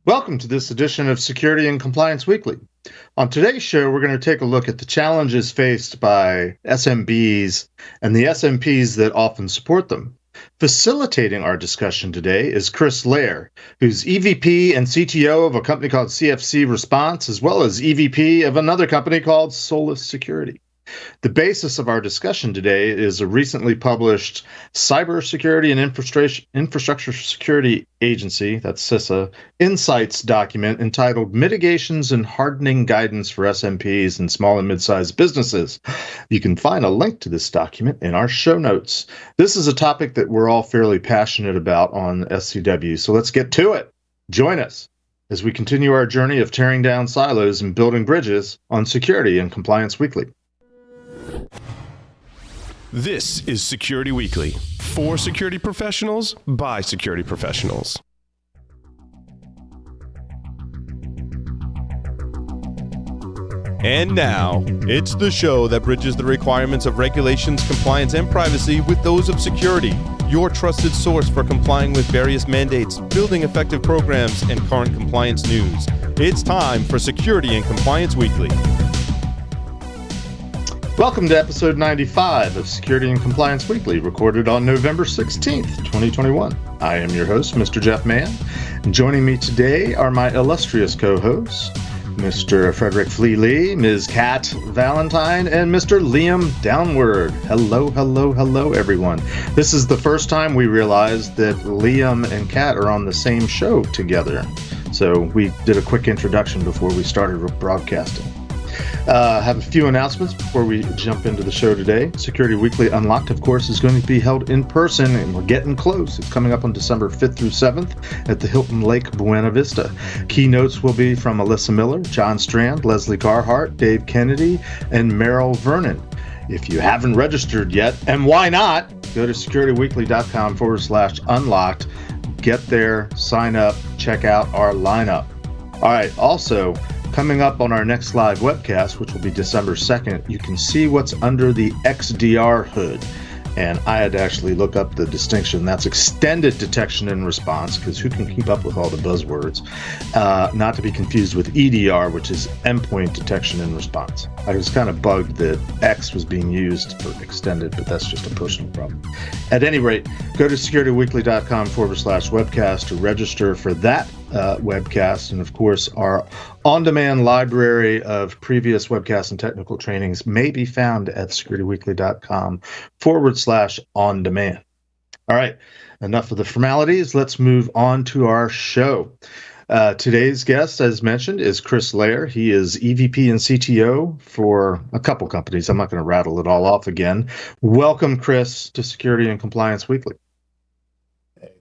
Welcome to this edition of Security and Compliance Weekly. On today's show, we're going to take a look at the challenges faced by SMBs and the SMPs that often support them. Facilitating our discussion today is Chris Loehr, who's EVP and CTO of a company called CFC Response, as well as EVP of another company called Solus Security. The basis of our discussion today is a recently published Cybersecurity and Infrastructure Security Agency, that's CISA, Insights document entitled Mitigations and Hardening Guidance for SMPs and Small and Mid-Sized Businesses. You can find a link to this document in our show notes. This is a topic that we're all fairly passionate about on SCW, so let's get to it. Join us as we continue our journey of tearing down silos and building bridges on Security and Compliance Weekly. This is Security Weekly, for security professionals, by security professionals. And now, it's the show that bridges the requirements of regulations, compliance, and privacy with those of security. Your trusted source for complying with various mandates, building effective programs, and current compliance news. It's time for Security and Compliance Weekly. Welcome to episode 95 of Security and Compliance Weekly, recorded on November 16th, 2021. I am your host, Mr. Jeff Mann, and joining me today are my illustrious co-hosts, Mr. Frederick Flee Lee, Ms. Kat Valentine, and Mr. Liam Downward. Hello, everyone. This is the first time we realized that Liam and Kat are on the same show together, so we did a quick introduction before we started broadcasting. Have a few announcements before we jump into the show today. Security Weekly Unlocked, of course, is going to be held in person, and we're getting close. It's coming up on December 5th through 7th at the Hilton Lake Buena Vista. Keynotes will be from Alyssa Miller, John Strand, Leslie Carhart, Dave Kennedy, and Merrill Vernon. If you haven't registered yet, and why not, go to securityweekly.com/unlocked. Get there, sign up, check out our lineup. All right, also, coming up on our next live webcast, which will be December 2nd, you can see what's under the XDR hood. And I had to actually look up the distinction. That's extended detection and response, because who can keep up with all the buzzwords? Not to be confused with EDR, which is endpoint detection and response. I was kind of bugged that X was being used for extended, but that's just a personal problem. At any rate, go to securityweekly.com/webcast to register for that webcast. And of course, our on-demand library of previous webcasts and technical trainings may be found at securityweekly.com/on-demand. All right, enough of the formalities. Let's move on to our show. Today's guest, as mentioned, is Chris Loehr. He is EVP and CTO for a couple companies. I'm not going to rattle it all off again. Welcome, Chris, to Security and Compliance Weekly.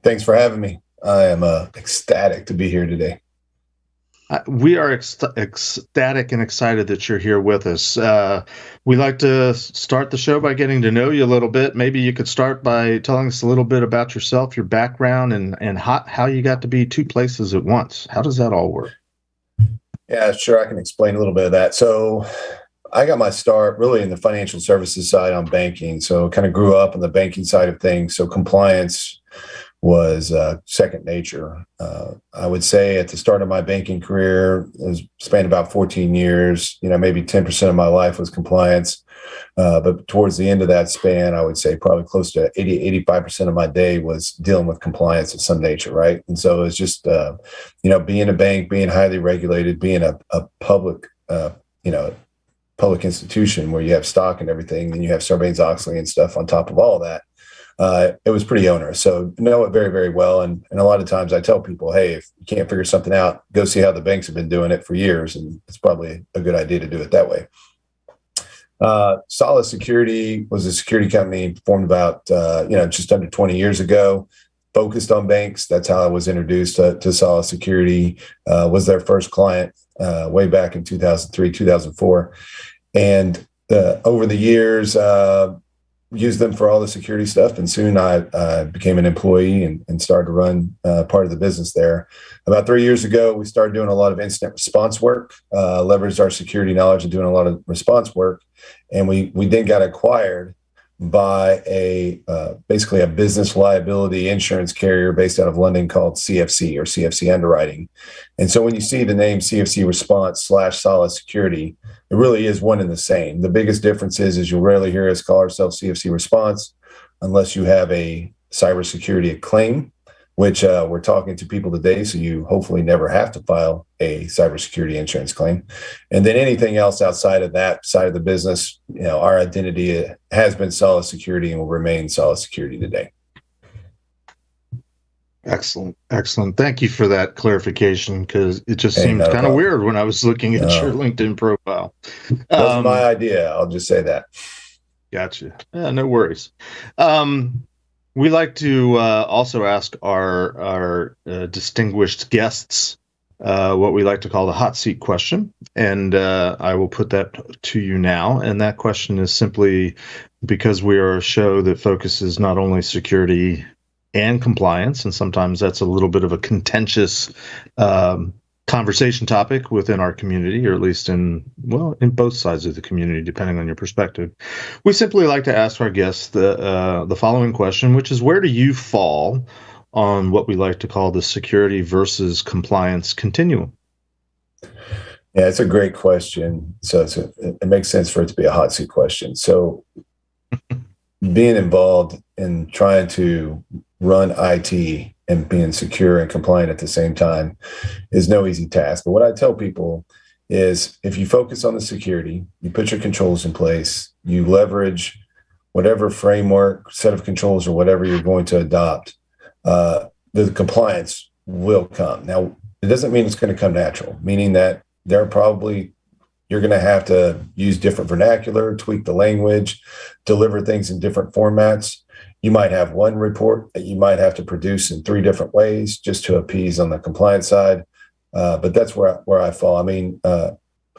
Thanks for having me. I am ecstatic to be here today. We are ecstatic and excited that you're here with us. We like to start the show by getting to know you a little bit. Maybe you could start by telling us a little bit about yourself, your background, and how you got to be two places at once. How does that all work? Yeah, sure. I can explain a little bit of that. So I got my start really in the financial services side on banking. So kind of grew up on the banking side of things. So compliance was second nature. I would say at the start of my banking career, it spanned about 14 years, maybe 10% of my life was compliance. But towards the end of that span, I would say probably close to 85% of my day was dealing with compliance of some nature, right? And so it's just, being a bank, being highly regulated, being a public, public institution where you have stock and everything, and you have Sarbanes-Oxley and stuff on top of all of that. It was pretty onerous. So know it very, very well. And a lot of times I tell people, hey, if you can't figure something out, go see how the banks have been doing it for years. And it's probably a good idea to do it that way. Solus Security was a security company formed about, just under 20 years ago, focused on banks. That's how I was introduced to Solus Security, was their first client way back in 2003, 2004. And over the years, used them for all the security stuff. And soon I became an employee and started to run part of the business there. About 3 years ago, we started doing a lot of incident response work, leveraged our security knowledge and doing a lot of response work. And we then got acquired by basically a business liability insurance carrier based out of London called CFC or CFC Underwriting. And so when you see the name CFC Response / Solid Security, it really is one and the same. The biggest difference is you'll rarely hear us call ourselves CFC Response unless you have a cybersecurity claim, which we're talking to people today, so you hopefully never have to file a cybersecurity insurance claim. And then anything else outside of that side of the business, our identity has been Solid Security and will remain Solid Security today. Excellent. Thank you for that clarification, because it just seemed not a kind of problem. weird when I was looking at your LinkedIn profile. Wasn't my idea. I'll just say that. Gotcha. Yeah, no worries. We like to also ask our distinguished guests what we like to call the hot seat question. And I will put that to you now. And that question is simply, because we are a show that focuses not only security and compliance, and sometimes that's a little bit of a contentious conversation topic within our community, or at least in both sides of the community, depending on your perspective. We simply like to ask our guests the following question, which is, where do you fall on what we like to call the security versus compliance continuum? Yeah, it's a great question. So it makes sense for it to be a hot seat question. So being involved in trying to run IT and being secure and compliant at the same time is no easy task. But what I tell people is, if you focus on the security, you put your controls in place, you leverage whatever framework, set of controls, or whatever you're going to adopt, the compliance will come. Now, it doesn't mean it's going to come natural, meaning that you're going to have to use different vernacular, tweak the language, deliver things in different formats. You might have one report that you might have to produce in 3 different ways just to appease on the compliance side. But that's where I fall. I mean,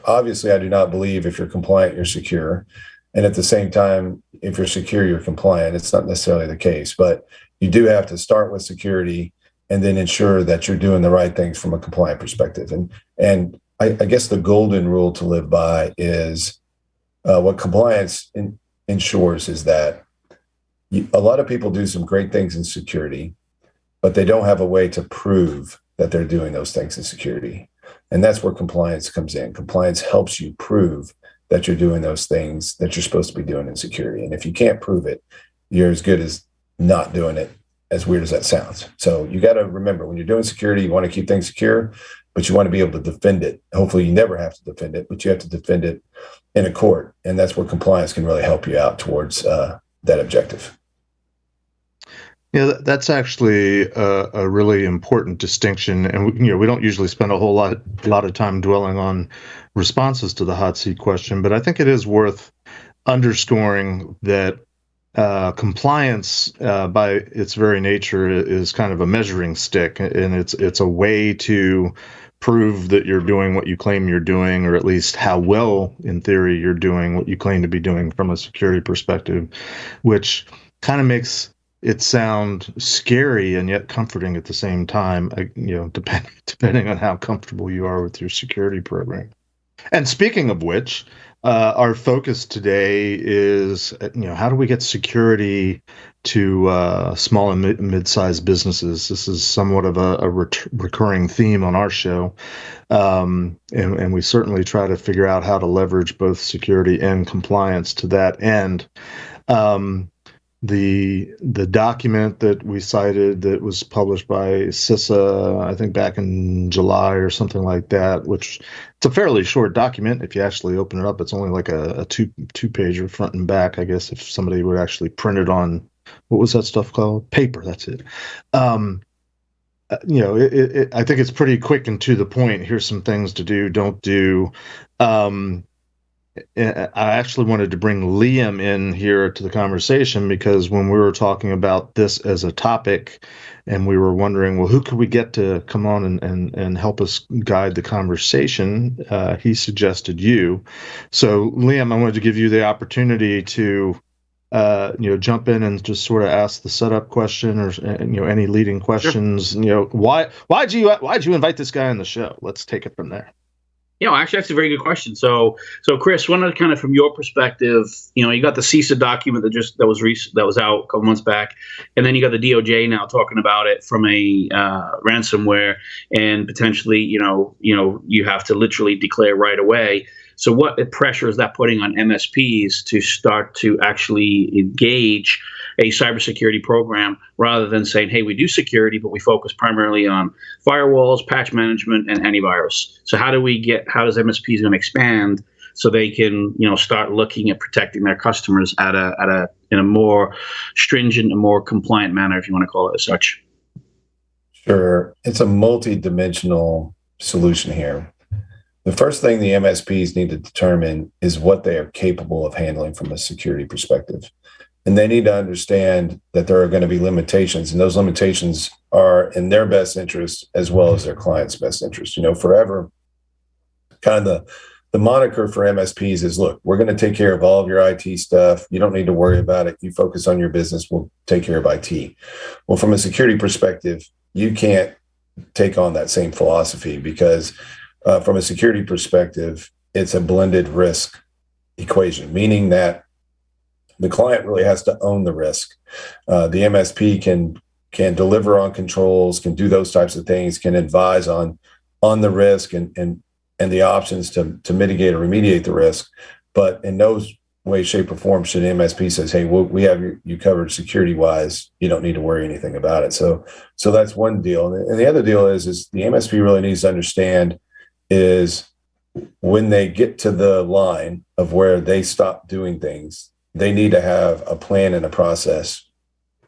obviously, I do not believe if you're compliant, you're secure. And at the same time, if you're secure, you're compliant. It's not necessarily the case, but you do have to start with security and then ensure that you're doing the right things from a compliant perspective. And I guess the golden rule to live by is what compliance ensures is that a lot of people do some great things in security, but they don't have a way to prove that they're doing those things in security. And that's where compliance comes in. Compliance helps you prove that you're doing those things that you're supposed to be doing in security. And if you can't prove it, you're as good as not doing it, as weird as that sounds. So you got to remember, when you're doing security, you want to keep things secure, but you want to be able to defend it. Hopefully you never have to defend it, but you have to defend it in a court. And that's where compliance can really help you out towards that objective. Yeah, that's actually a really important distinction, and we don't usually spend a whole lot of time dwelling on responses to the hot seat question, but I think it is worth underscoring that compliance, by its very nature, is kind of a measuring stick, and it's a way to prove that you're doing what you claim you're doing, or at least how well, in theory, you're doing what you claim to be doing from a security perspective, which kind of makes it sound scary and yet comforting at the same time, depending on how comfortable you are with your security program. And speaking of which, our focus today is, how do we get security to small and mid-sized businesses? This is somewhat of a recurring theme on our show, and we certainly try to figure out how to leverage both security and compliance to that end. The document that we cited that was published by CISA, I think back in July or something like that, which it's a fairly short document. If you actually open it up, it's only like a two-pager front and back, I guess, if somebody would actually print it on, what was that stuff called? Paper, that's it. I think it's pretty quick and to the point. Here's some things to do, don't do. I actually wanted to bring Liam in here to the conversation, because when we were talking about this as a topic and we were wondering, well, who could we get to come on and help us guide the conversation, he suggested you. So Liam, I wanted to give you the opportunity to jump in and just sort of ask the setup question, or any leading questions. Sure. Why'd you invite this guy on the show? Let's take it from there. Yeah, well, actually, that's a very good question. So Chris, one of the kind of from your perspective, you got the CISA document that was out a couple months back, and then you got the DOJ now talking about it from a ransomware, and potentially, you have to literally declare right away. So what pressure is that putting on MSPs to start to actually engage a cybersecurity program rather than saying, hey, we do security, but we focus primarily on firewalls, patch management, and antivirus. So how does MSPs going to expand so they can, start looking at protecting their customers in a more stringent and more compliant manner, if you want to call it as such? Sure. It's a multi-dimensional solution here. The first thing the MSPs need to determine is what they are capable of handling from a security perspective. And they need to understand that there are going to be limitations, and those limitations are in their best interest as well as their client's best interest. Forever, kind of the moniker for MSPs is, look, we're going to take care of all of your IT stuff. You don't need to worry about it. You focus on your business. We'll take care of IT. Well, from a security perspective, you can't take on that same philosophy because from a security perspective, it's a blended risk equation, meaning that the client really has to own the risk. The MSP can deliver on controls, can do those types of things, can advise on the risk and the options to mitigate or remediate the risk. But in no way, shape, or form should an MSP says, hey, we have you covered security wise. You don't need to worry anything about it. So that's one deal. And the other deal is the MSP really needs to understand is when they get to the line of where they stop doing things, they need to have a plan and a process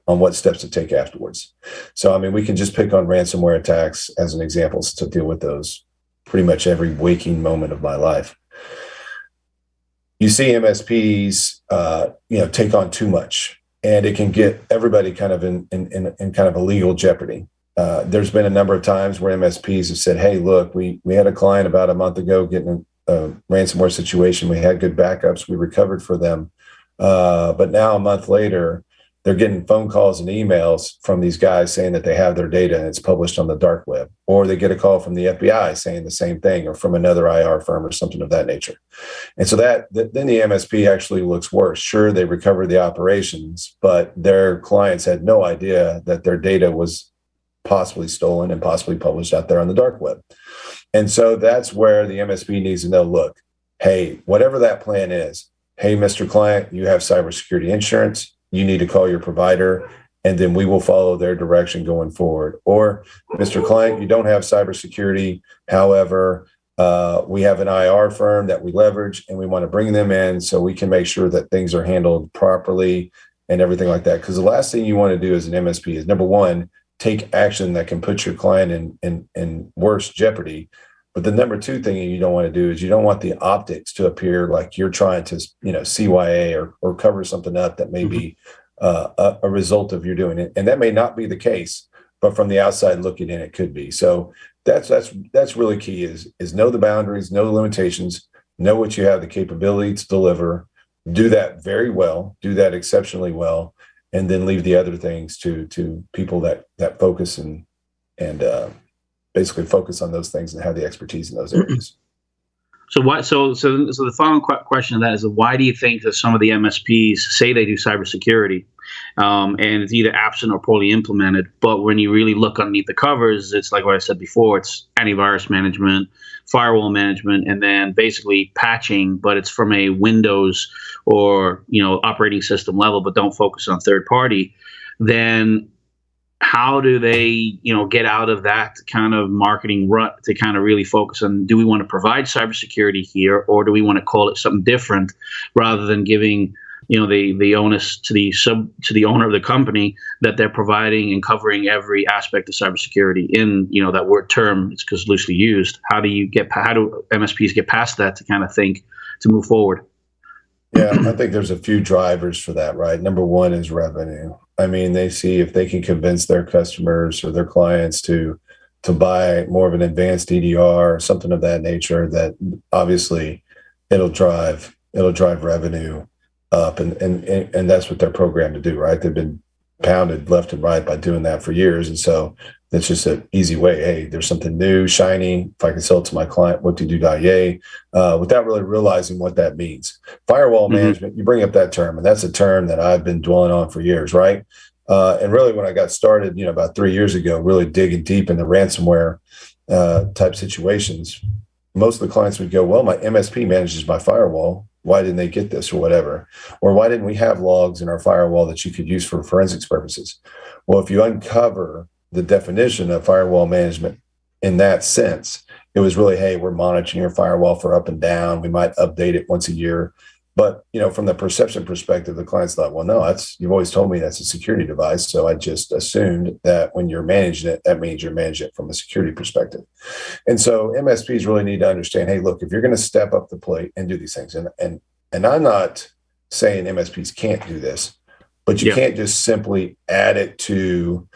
on what steps to take afterwards. So, we can just pick on ransomware attacks as an example to deal with those pretty much every waking moment of my life. You see MSPs, take on too much, and it can get everybody kind of in kind of a legal jeopardy. There's been a number of times where MSPs have said, hey, look, we had a client about a month ago getting a ransomware situation. We had good backups. We recovered for them. But now a month later, they're getting phone calls and emails from these guys saying that they have their data and it's published on the dark web, or they get a call from the FBI saying the same thing, or from another IR firm or something of that nature. And so then the MSP actually looks worse. Sure, they recovered the operations, but their clients had no idea that their data was possibly stolen and possibly published out there on the dark web. And so that's where the MSP needs to know, look, hey, whatever that plan is, hey, Mr. Client, you have cybersecurity insurance. You need to call your provider, and then we will follow their direction going forward. Or, Mr. Client, you don't have cybersecurity. However, we have an IR firm that we leverage, and we want to bring them in so we can make sure that things are handled properly and everything like that. Because the last thing you want to do as an MSP is, number one, take action that can put your client in worse jeopardy. But the number two thing you don't want to do is you don't want the optics to appear like you're trying to, CYA or cover something up that may be a result of your doing it. And that may not be the case, but from the outside looking in, it could be. So that's really key is know the boundaries, know the limitations, know what you have the capability to deliver, do that very well, do that exceptionally well, and then leave the other things to people that focus and basically focus on those things and have the expertise in those areas. So the following question of that is, why do you think that some of the MSPs say they do cybersecurity, and it's either absent or poorly implemented, but when you really look underneath the covers, it's like what I said before, it's antivirus management, firewall management, and then basically patching, but it's from a Windows or operating system level, but don't focus on third party. Then how do they, get out of that kind of marketing rut to kind of really focus on, do we want to provide cybersecurity here, or do we want to call it something different, rather than giving, the onus to the owner of the company that they're providing and covering every aspect of cybersecurity in, that word term, it's because loosely used. How do MSPs get past that to kind of think to move forward? Yeah, I think there's a few drivers for that, right? Number one is revenue. They see if they can convince their customers or their clients to buy more of an advanced EDR or something of that nature, that obviously it'll drive revenue up, and that's what they're programmed to do, right? They've been pounded left and right by doing that for years. And so that's just an easy way. Hey, there's something new, shiny. If I can sell it to my client, what to do, yay, without really realizing what that means. Firewall management, you bring up that term, and that's a term that I've been dwelling on for years, right? And really, when I got started, about 3 years ago, really digging deep into ransomware type situations, most of the clients would go, well, my MSP manages my firewall. Why didn't they get this or whatever? Or why didn't we have logs in our firewall that you could use for forensics purposes? Well, if you uncover the definition of firewall management in that sense, it was really, hey, we're monitoring your firewall for up and down. We might update it once a year. But, from the perception perspective, the clients thought, well, no, you've always told me that's a security device. So I just assumed that when you're managing it, that means you're managing it from a security perspective. And so MSPs really need to understand, hey, look, if you're going to step up the plate and do these things, and I'm not saying MSPs can't do this, but you can't just simply add it to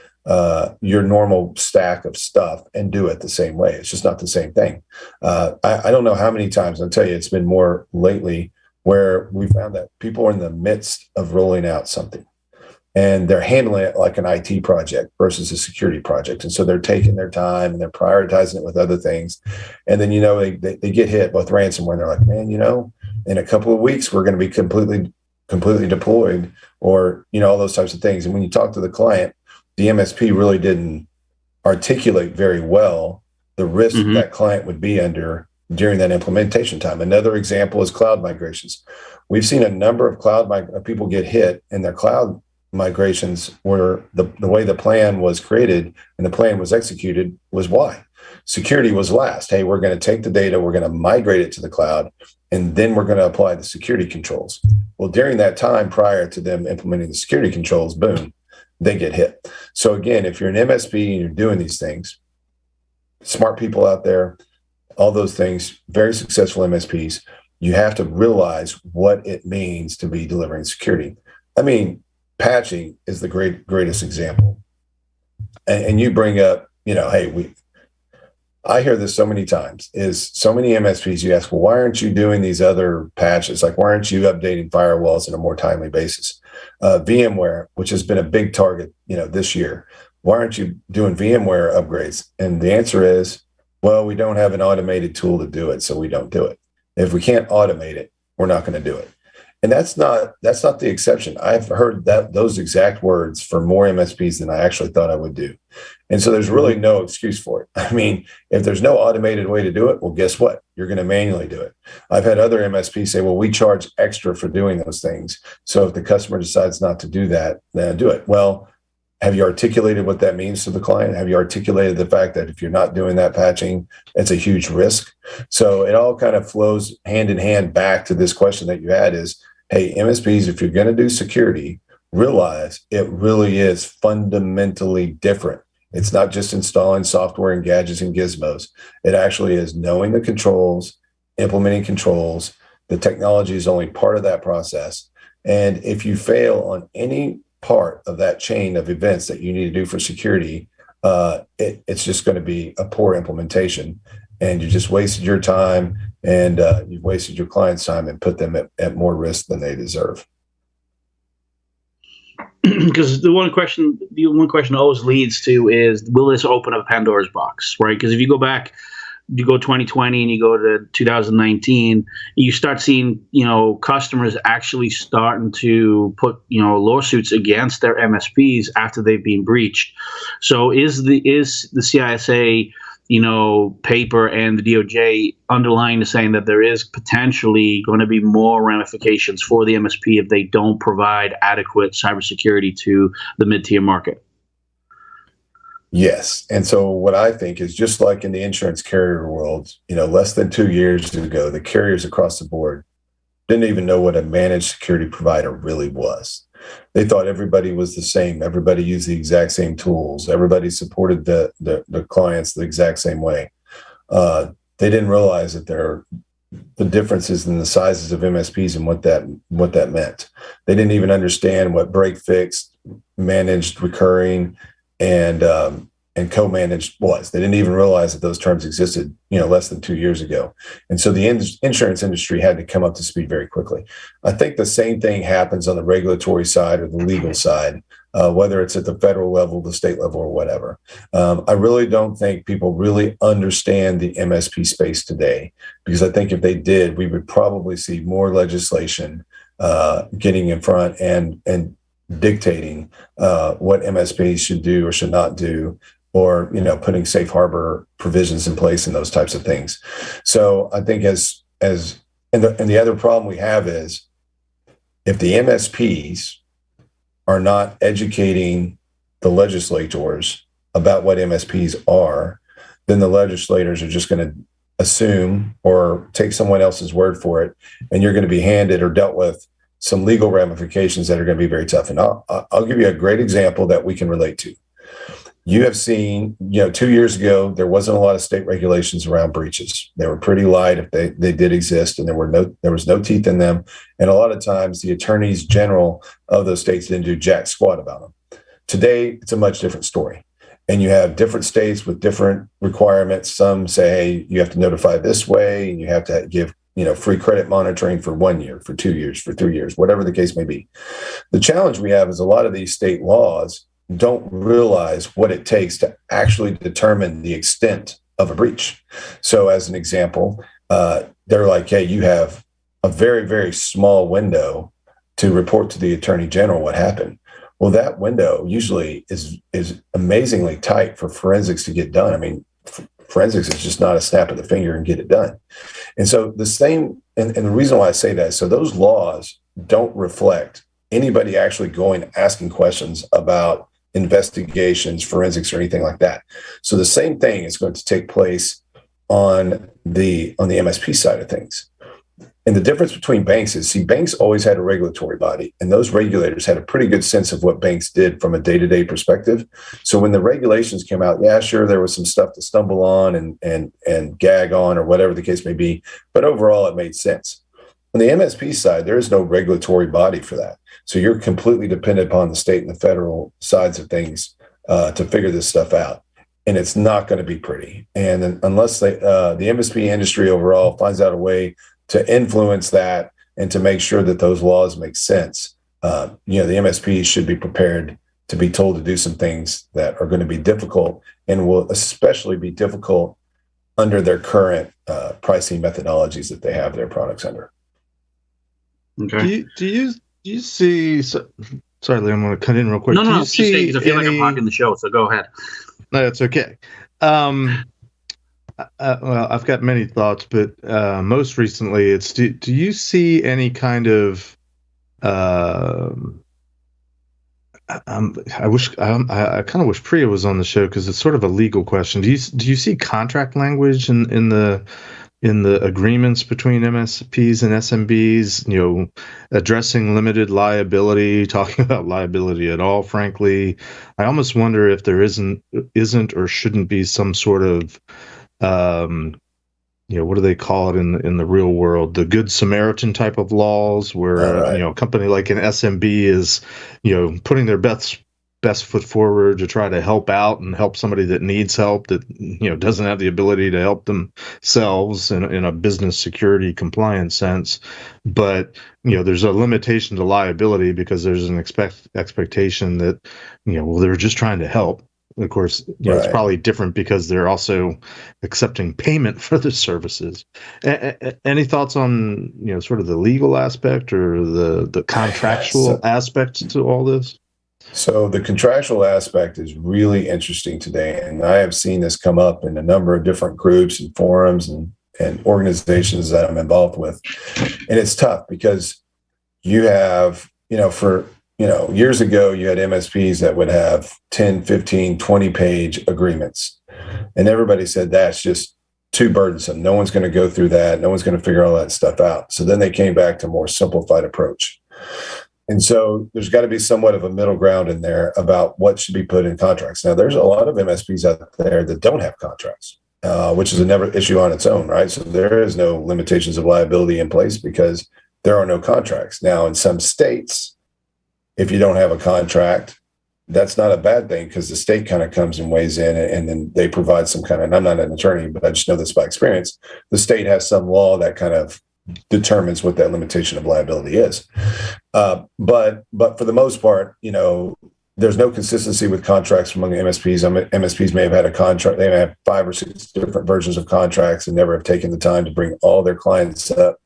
your normal stack of stuff and do it the same way. It's just not the same thing. I don't know how many times, I'll tell you, it's been more lately, where we found that people are in the midst of rolling out something and they're handling it like an IT project versus a security project. And so they're taking their time and they're prioritizing it with other things. And then, they get hit with ransomware and they're like, man, in a couple of weeks, we're going to be completely deployed, or, all those types of things. And when you talk to the client, the MSP really didn't articulate very well the risk that client would be under during that implementation time. Another example is cloud migrations. We've seen a number of people get hit in their cloud migrations where the way the plan was created and the plan was executed was why. Security was last. Hey, we're going to take the data, we're going to migrate it to the cloud, and then we're going to apply the security controls. Well, during that time prior to them implementing the security controls, boom, they get hit. So again, if you're an MSP and you're doing these things, smart people out there, all those things, very successful MSPs, you have to realize what it means to be delivering security. I mean, patching is the greatest example. And you bring up, hey, I hear this so many times, is so many MSPs, you ask, well, why aren't you doing these other patches? Like, why aren't you updating firewalls on a more timely basis? VMware, which has been a big target, this year, why aren't you doing VMware upgrades? And the answer is, well, we don't have an automated tool to do it, so we don't do it. If we can't automate it, we're not going to do it. And that's not the exception. I've heard those exact words for more MSPs than I actually thought I would do. And so there's really no excuse for it. I mean, if there's no automated way to do it, well, guess what? You're going to manually do it. I've had other MSPs say, well, we charge extra for doing those things. So if the customer decides not to do that, then do it. Well, have you articulated what that means to the client? Have you articulated the fact that if you're not doing that patching, it's a huge risk? So it all kind of flows hand in hand back to this question that you had is, hey, MSPs, if you're going to do security, realize it really is fundamentally different. It's not just installing software and gadgets and gizmos. It actually is knowing the controls, implementing controls. The technology is only part of that process. And if you fail on any part of that chain of events that you need to do for security, it's just going to be a poor implementation, and you just wasted your time and you've wasted your client's time and put them at more risk than they deserve. Because the one question always leads to is, will this open up Pandora's box, right? Because if you go back, you go 2020 and you go to 2019, you start seeing, customers actually starting to put, lawsuits against their MSPs after they've been breached. So is the CISA, paper and the DOJ underlying to saying that there is potentially going to be more ramifications for the MSP if they don't provide adequate cybersecurity to the mid-tier market? Yes. And so what I think is, just like in the insurance carrier world, less than 2 years ago, the carriers across the board didn't even know what a managed security provider really was. They thought everybody was the same. Everybody used the exact same tools. Everybody supported the clients the exact same way. They didn't realize that the differences in the sizes of MSPs and what that meant. They didn't even understand what break fix, managed recurring, and co-managed was. They didn't even realize that those terms existed, less than 2 years ago. And so the insurance industry had to come up to speed very quickly. I think the same thing happens on the regulatory side or the legal side. whether it's at the federal level, the state level, or whatever. I really don't think people really understand the MSP space today, because I think if they did, we would probably see more legislation getting in front and dictating what MSPs should do or should not do, or putting safe harbor provisions in place and those types of things. So I think and the other problem we have is, if the MSPs are not educating the legislators about what MSPs are, then the legislators are just going to assume or take someone else's word for it, and you're going to be handed or dealt with some legal ramifications that are going to be very tough. And I'll give you a great example that we can relate to. You have seen, 2 years ago, there wasn't a lot of state regulations around breaches. They were pretty light if they did exist, and there was no teeth in them. And a lot of times the attorneys general of those states didn't do jack squat about them. Today, it's a much different story. And you have different states with different requirements. Some say, hey, you have to notify this way, and you have to give free credit monitoring for 1 year, for 2 years, for 3 years, whatever the case may be. The challenge we have is a lot of these state laws don't realize what it takes to actually determine the extent of a breach. So as an example, they're like, hey, you have a very, very small window to report to the attorney general what happened. Well, that window usually is amazingly tight for forensics to get done. I mean, forensics is just not a snap of the finger and get it done. And so the same, and the reason why I say that, so those laws don't reflect anybody actually going asking questions about investigations, forensics, or anything like that. So the same thing is going to take place on the MSP side of things. And the difference between banks is, banks always had a regulatory body, and those regulators had a pretty good sense of what banks did from a day-to-day perspective. So when the regulations came out, yeah, sure, there was some stuff to stumble on and gag on, or whatever the case may be, but overall it made sense. On the MSP side, there is no regulatory body for that. So you're completely dependent upon the state and the federal sides of things to figure this stuff out. And it's not going to be pretty. And unless the MSP industry overall finds out a way to influence that and to make sure that those laws make sense, the MSPs should be prepared to be told to do some things that are going to be difficult, and will especially be difficult under their current pricing methodologies that they have their products under. Okay. Do you see? Sorry, Lee, I'm going to cut in real quick. No, just saying, because I feel like I'm hogging the show, so go ahead. No, it's okay. Well, I've got many thoughts, but most recently, it's do you see any kind of? I kind of wish Priya was on the show, because it's sort of a legal question. Do you see contract language in the agreements between MSPs and SMBs, addressing limited liability, talking about liability at all, frankly? I almost wonder if there isn't or shouldn't be some sort of, what do they call it in the real world? The Good Samaritan type of laws, where, a company like an SMB is, putting their best foot forward to try to help out and help somebody that needs help, that doesn't have the ability to help themselves in a business security compliance sense. But there's a limitation to liability, because there's an expectation that they're just trying to help. Of course, it's probably different because they're also accepting payment for the services. Any thoughts on sort of the legal aspect or the contractual aspect to all this? So the contractual aspect is really interesting today, and I have seen this come up in a number of different groups and forums and organizations that I'm involved with. And it's tough, because you have, years ago, you had MSPs that would have 10, 15, 20-page agreements. And everybody said, that's just too burdensome. No one's going to go through that. No one's going to figure all that stuff out. So then they came back to a more simplified approach. And so there's got to be somewhat of a middle ground in there about what should be put in contracts. Now, there's a lot of MSPs out there that don't have contracts, which is another issue on its own, right? So there is no limitations of liability in place because there are no contracts. Now, in some states, if you don't have a contract, that's not a bad thing, because the state kind of comes and weighs in, and then they provide some kind of, and I'm not an attorney, but I just know this by experience, the state has some law that kind of determines what that limitation of liability is. But for the most part, the there's no consistency with contracts among MSPs. MSPs may have had a contract, they may have 5 or 6 different versions of contracts and never have taken the time to bring all their clients up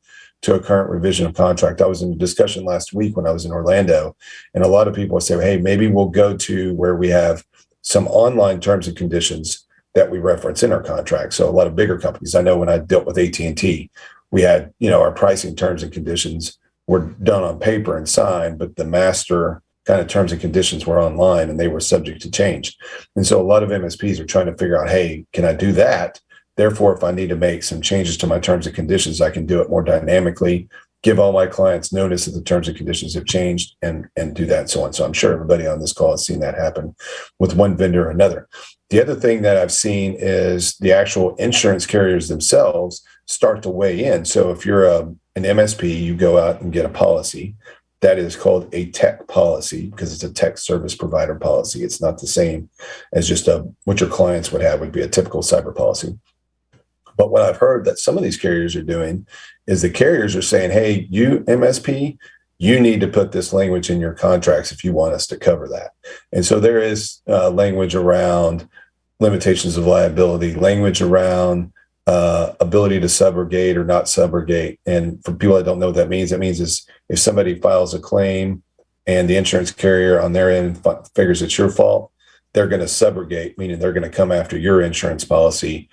to a current revision of contract. I was in a discussion last week when I was in Orlando, and a lot of people say, hey, maybe we'll go to where we have some online terms and conditions that we reference in our contract. So a lot of bigger companies, I know when I dealt with AT&T, we had, our pricing terms and conditions were done on paper and signed, but the master kind of terms and conditions were online and they were subject to change. And so a lot of MSPs are trying to figure out, hey, can I do that? Therefore, if I need to make some changes to my terms and conditions, I can do it more dynamically, give all my clients notice that the terms and conditions have changed and do that and so on. So I'm sure everybody on this call has seen that happen with one vendor or another. The other thing that I've seen is the actual insurance carriers themselves start to weigh in. So if you're an MSP, you go out and get a policy. That is called a tech policy because it's a tech service provider policy. It's not the same as just what your clients would be a typical cyber policy. But what I've heard that some of these carriers are doing is the carriers are saying, hey, you MSP, you need to put this language in your contracts if you want us to cover that. And so there is language around limitations of liability, language around ability to subrogate or not subrogate. And for people that don't know what that means is if somebody files a claim and the insurance carrier on their end figures it's your fault, they're going to subrogate, meaning they're going to come after your insurance policy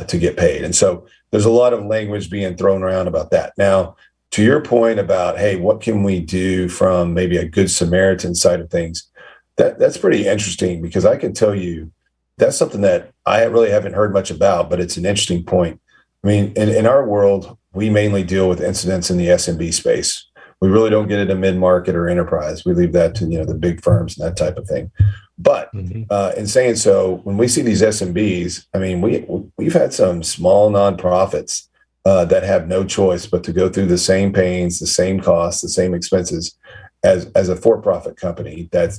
to get paid. And so there's a lot of language being thrown around about that. Now, to your point about, hey, what can we do from maybe a Good Samaritan side of things? That's pretty interesting because I can tell you that's something that I really haven't heard much about, but it's an interesting point. I mean, in our world, we mainly deal with incidents in the SMB space. We really don't get into mid-market or enterprise. We leave that to the big firms and that type of thing. But in saying so, when we see these SMBs, I mean, we've had some small nonprofits that have no choice but to go through the same pains, the same costs, the same expenses as a for-profit company that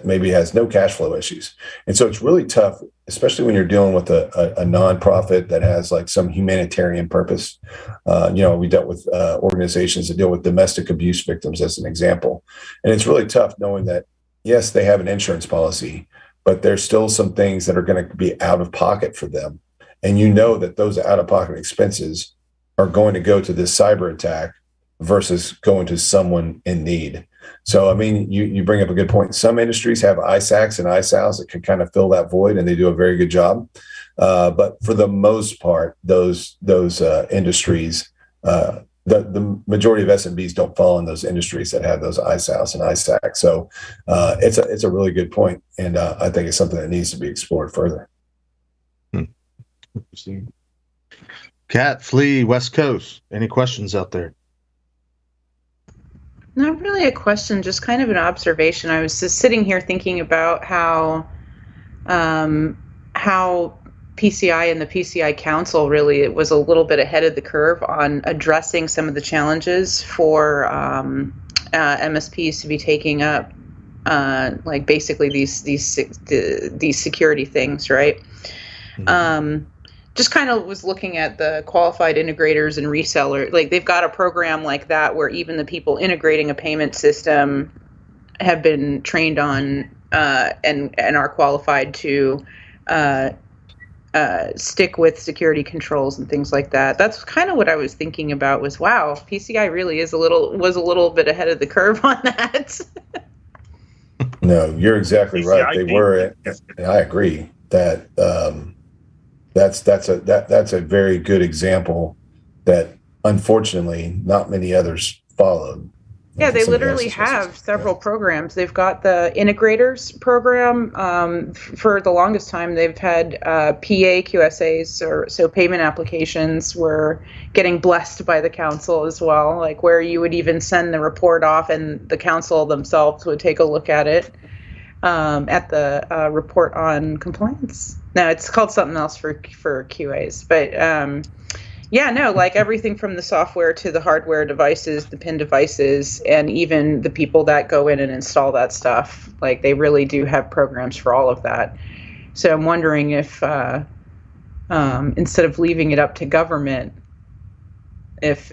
maybe has no cash flow issues. And so it's really tough, especially when you're dealing with a nonprofit that has like some humanitarian purpose. We dealt with organizations that deal with domestic abuse victims as an example. And it's really tough knowing that, yes, they have an insurance policy, but there's still some things that are going to be out of pocket for them. And that those out-of-pocket expenses are going to go to this cyber attack versus going to someone in need. So, I mean, you bring up a good point. Some industries have ISACs and ISALs that can kind of fill that void, and they do a very good job. But for the most part, those industries, the majority of SMBs don't fall in those industries that have those ISALs and ISACs. So it's a really good point, and I think it's something that needs to be explored further. Interesting. Kat, Flea, West Coast. Any questions out there? Not really a question, just kind of an observation. I was just sitting here thinking about how PCI and the PCI Council really was a little bit ahead of the curve on addressing some of the challenges for MSPs to be taking up, like basically these security things, right? Just kind of was looking at the qualified integrators and resellers. Like they've got a program like that where even the people integrating a payment system have been trained on and are qualified to stick with security controls and things like that. That's kind of what I was thinking about was, wow, PCI really was a little bit ahead of the curve on that. No, you're exactly PCI right. They were. I agree that that's a very good example that unfortunately not many others followed. Yeah, they literally have several programs. They've got the integrators program. For the longest time, they've had PA QSAs, so payment applications were getting blessed by the council as well, like where you would even send the report off and the council themselves would take a look at it at the report on compliance. No, it's called something else for QAs, but like everything from the software to the hardware devices, the PIN devices, and even the people that go in and install that stuff, like they really do have programs for all of that. So I'm wondering if instead of leaving it up to government, if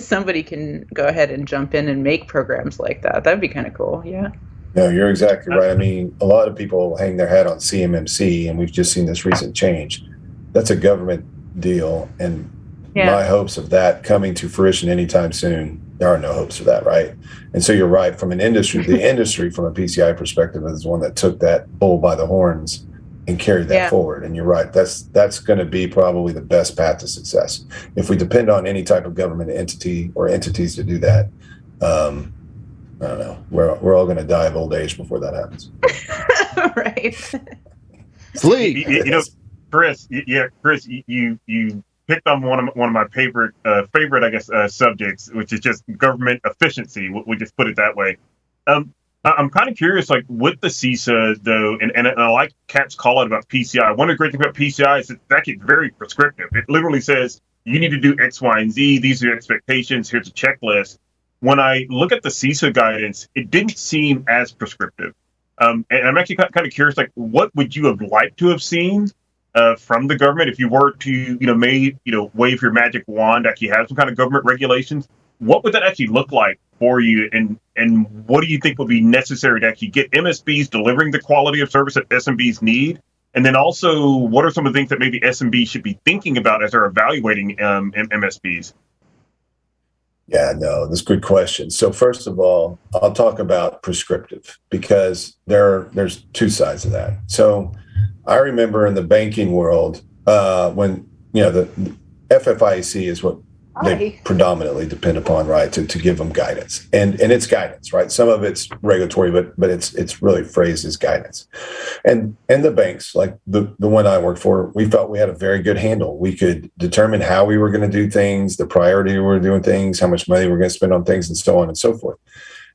somebody can go ahead and jump in and make programs like that, that'd be kind of cool. Yeah. No, you're exactly right. I mean, a lot of people hang their hat on CMMC, and we've just seen this recent change. That's a government deal, and my hopes of that coming to fruition anytime soon, there are no hopes of that, right? And so you're right. From an industry, the industry from a PCI perspective is one that took that bull by the horns and carried that forward. And you're right. That's going to be probably the best path to success. If we depend on any type of government entity or entities to do that, I don't know. We're all going to die of old age before that happens. Right. Sleep. Chris. Chris, you picked on one of my favorite, I guess, subjects, which is just government efficiency. We just put it that way. I'm kind of curious, like with the CISA though, and I like Kat's call out about PCI. One of the great things about PCI is that it's very prescriptive. It literally says you need to do X, Y, and Z. These are your expectations. Here's a checklist. When I look at the CISA guidance, it didn't seem as prescriptive. And I'm actually kind of curious, like, what would you have liked to have seen from the government if you were to, wave your magic wand, actually have some kind of government regulations? What would that actually look like for you? And what do you think would be necessary to actually get MSPs delivering the quality of service that SMBs need? And then also, what are some of the things that maybe SMBs should be thinking about as they're evaluating MSPs? Yeah, no, that's a good question. So first of all, I'll talk about prescriptive because there's two sides of that. So I remember in the banking world when, the FFIEC is what they predominantly depend upon, right, to give them guidance. And it's guidance, right? Some of it's regulatory, but it's really phrased as guidance. And the banks, like the one I worked for, we felt we had a very good handle. We could determine how we were going to do things, the priority we were doing things, how much money we're going to spend on things, and so on and so forth.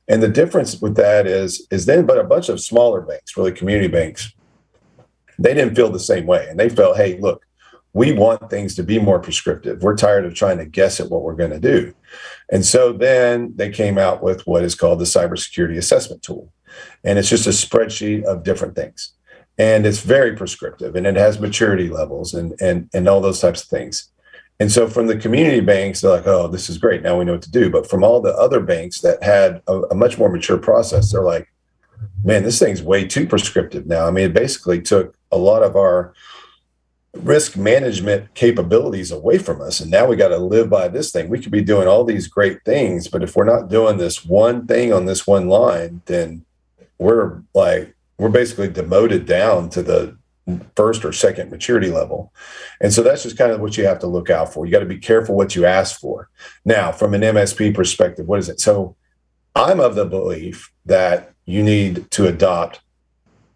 And the difference with that is then, but a bunch of smaller banks, really community banks, they didn't feel the same way. And they felt, hey, look, we want things to be more prescriptive. We're tired of trying to guess at what we're going to do. And so then they came out with what is called the cybersecurity assessment tool. And it's just a spreadsheet of different things. And it's very prescriptive, and it has maturity levels and all those types of things. And so from the community banks, they're like, oh, this is great. Now we know what to do. But from all the other banks that had a much more mature process, they're like, man, this thing's way too prescriptive now. I mean, it basically took a lot of our risk management capabilities away from us. And now we got to live by this thing. We could be doing all these great things, but if we're not doing this one thing on this one line, then we're basically demoted down to the first or second maturity level. And so that's just kind of what you have to look out for. You got to be careful what you ask for. Now, from an MSP perspective, what is it? So I'm of the belief that you need to adopt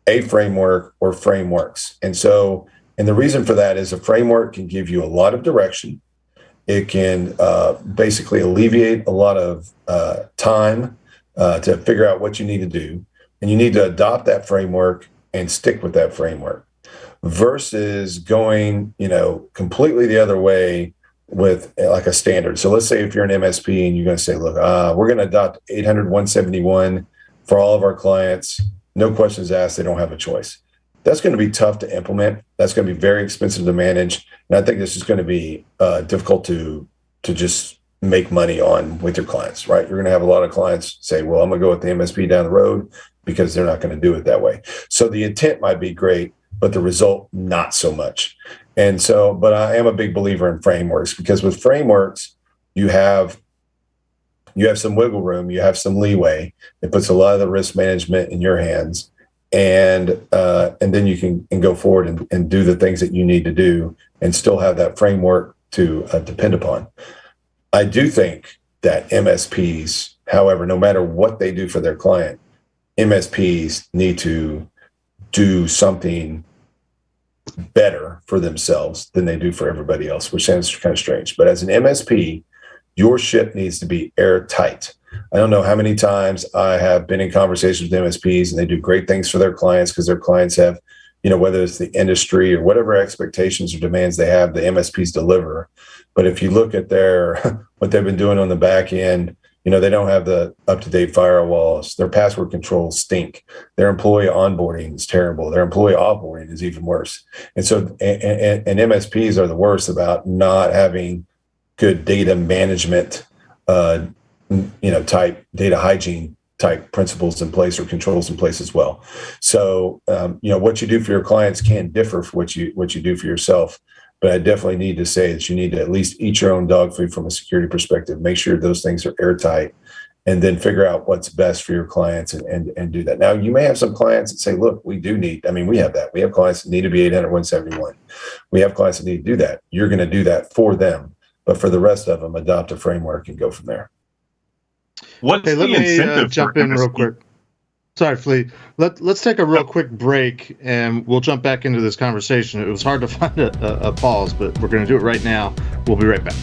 a framework or frameworks. And the reason for that is a framework can give you a lot of direction. It can basically alleviate a lot of time to figure out what you need to do. And you need to adopt that framework and stick with that framework versus going, completely the other way with like a standard. So let's say if you're an MSP and you're going to say, look, we're going to adopt 800-171 for all of our clients. No questions asked. They don't have a choice. That's going to be tough to implement. That's going to be very expensive to manage. And I think this is going to be difficult to just make money on with your clients, right? You're going to have a lot of clients say, well, I'm going to go with the MSP down the road because they're not going to do it that way. So the intent might be great, but the result, not so much. And so, but I am a big believer in frameworks because with frameworks, you have some wiggle room, you have some leeway. It puts a lot of the risk management in your hands. And then you can go forward and do the things that you need to do and still have that framework to depend upon. I do think that MSPs, however, no matter what they do for their client, MSPs need to do something better for themselves than they do for everybody else, which sounds kind of strange. But as an MSP, your ship needs to be airtight. I don't know how many times I have been in conversations with MSPs and they do great things for their clients because their clients have, whether it's the industry or whatever expectations or demands they have, the MSPs deliver. But if you look at what they've been doing on the back end, they don't have the up-to-date firewalls. Their password controls stink. Their employee onboarding is terrible. Their employee offboarding is even worse. And so, and MSPs are the worst about not having good data management, type data hygiene type principles in place or controls in place as well. So, what you do for your clients can differ from what you do for yourself. But I definitely need to say that you need to at least eat your own dog food from a security perspective. Make sure those things are airtight, and then figure out what's best for your clients and do that. Now, you may have some clients that say, look, we have that. We have clients that need to be 800-171. We have clients that need to do that. You're going to do that for them. But for the rest of them, adopt a framework and go from there. What's let the incentive me jump for in real MSP? quick. Sorry, Flea. Let's take a real quick break, and we'll jump back into this conversation. It was hard to find a pause, but we're going to do it right now. We'll be right back.